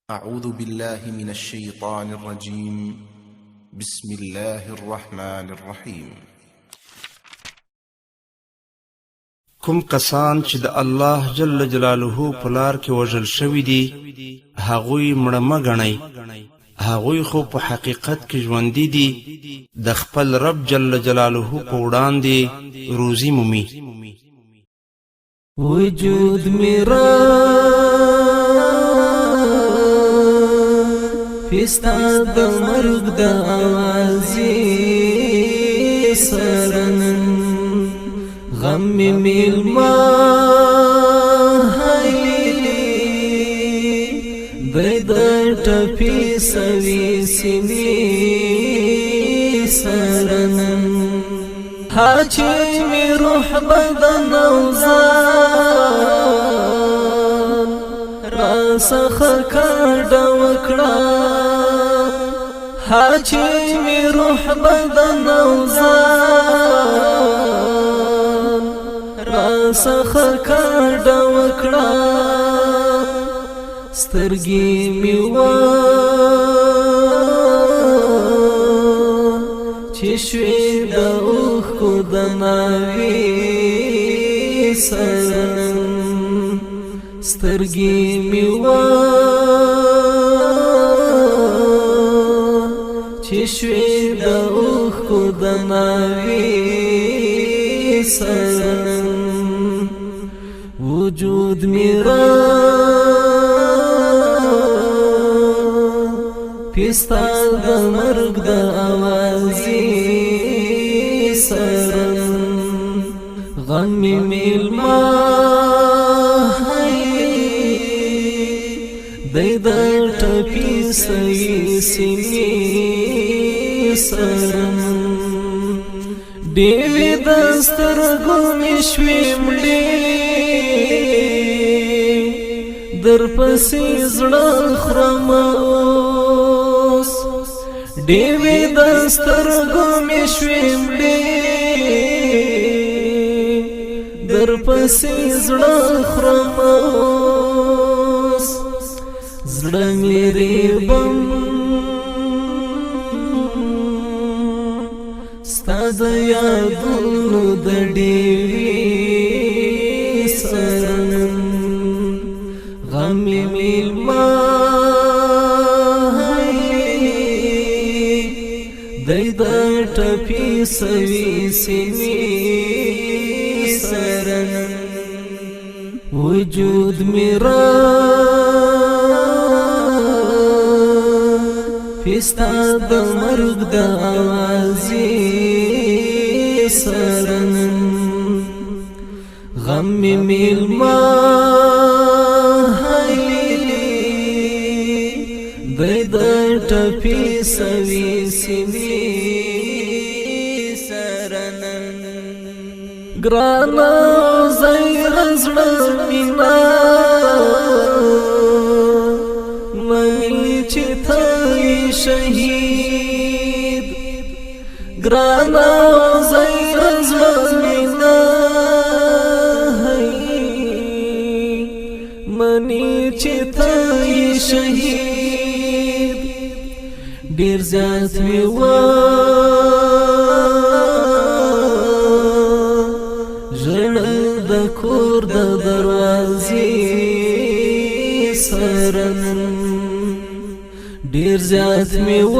أعوذ بالله من الشيطان الرجيم. بسم الله الرحمن الرحيم. کوم کسان چې د الله جل جلاله په لار کې وژل شوي دي هغوی مړه مه ګڼئ، هغوی خو په حقیقت کې ژوندي دي، د خپل رب جل جلاله په وړاندې روزي مومي. وجود میرا فستا د مرګ د آوازې سرن غم میلما هی د ټپي سوي سینې سرن هاچی می روح بدن اوزان راسخ کارد وکڑا هاچی می روح بدن اوزان راسخ کارد وکڑا سترگی میوان چشوی دا اوخ کو دناوی سرن سترگی میوان چشوی دا اوخ کو دناوی سرن وجود میرا پستا د مرګ د آوازې سرن غم میلما دی د ټپي سوي سینې سرن ډېوې د سترګو مې شوې مړې در پسې زړه خورم اوس ډېوې د سترګو مې شوې مړې در پسې زړه خورم اوس زړه مې ریبم ستا د یادونو د ډېوې سرن غم میلما دی د ټپي سوي سینې سرن وجود میرا پستا د مرګ د آوازې سرن غم میلما دی د ټپي سوي سینې سرن ګرانا زیر زړه مینا منی چې ته شهید ګرانا زیر زړه مینا منی چې ته شهید ډیر زیات می و ژړل د کور د دروازې سرن ډیر زیات می و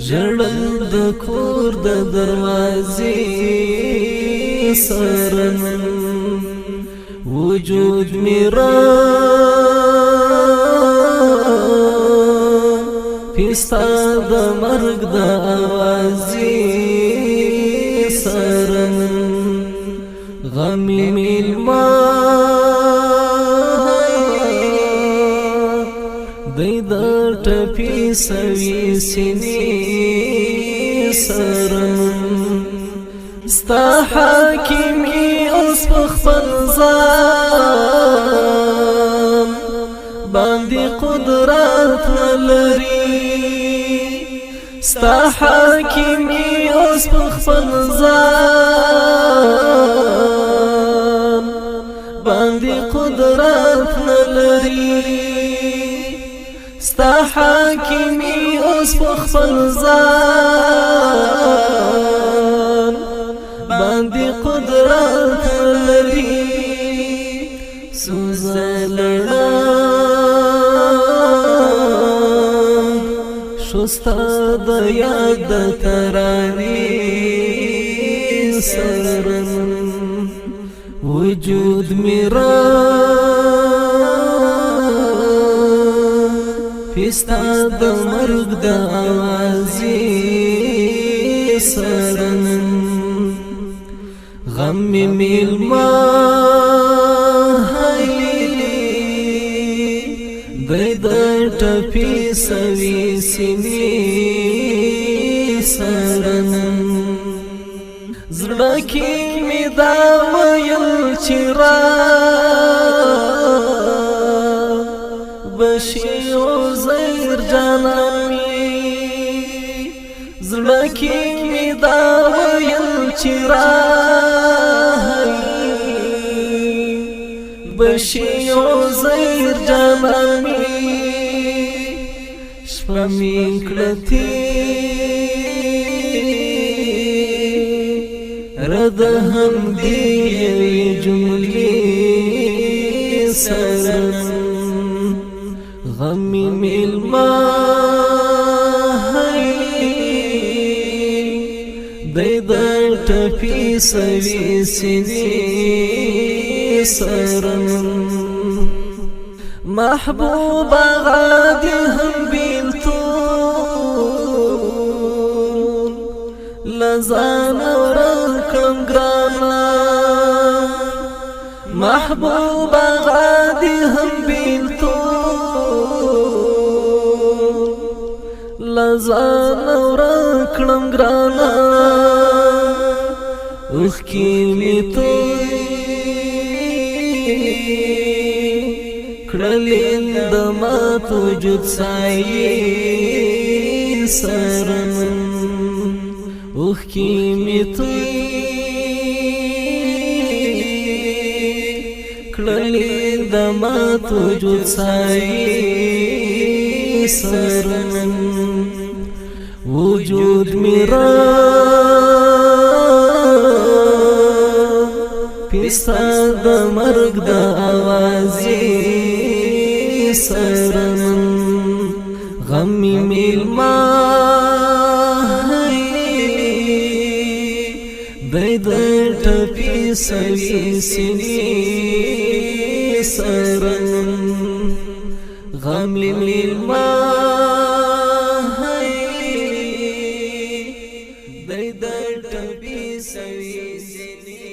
ژړل د کور د دروازې سرن وجود میرا پستا د مرګ د آوازې سرن غم میلما دی د ټپي سوي سینې سرن ستا حاکمي اوس په خپل ځان باندې قدرت لري ستا حاکمي اوس په خپل ځان باندې قدرت نلري ستا حاکمی اوس په خپل ځان باندې قدرت نلري سوزلړه شستا د یاد ترانې سرن وجود میرا فستا د مرګ د اوازې سرن غم میلما د ټپي سوي سینې سرن زړه کې مې دا ویل چې را بشي عزیر جانمي زړه کې مې دا ویل چې را بشي عزیر جانمي شپه مې کړه رد هم دی جملې سرن غم میلما د ټپي سوي سینې سرن محبوب غادي هم بیلتون لزان ورکم گرانا محبوب غادي هم بیلتون لزان ورکم گرانا اوخ کی می تو کړلین د مات وجود سایې سرن اوخ کی می تو کړلین د مات وجود سایې سرن وجود میرا پستا د مرګ د اوازې سرن غم میلما د ټپي سوي سینې سرن غم میلما د ټپي سوي سینې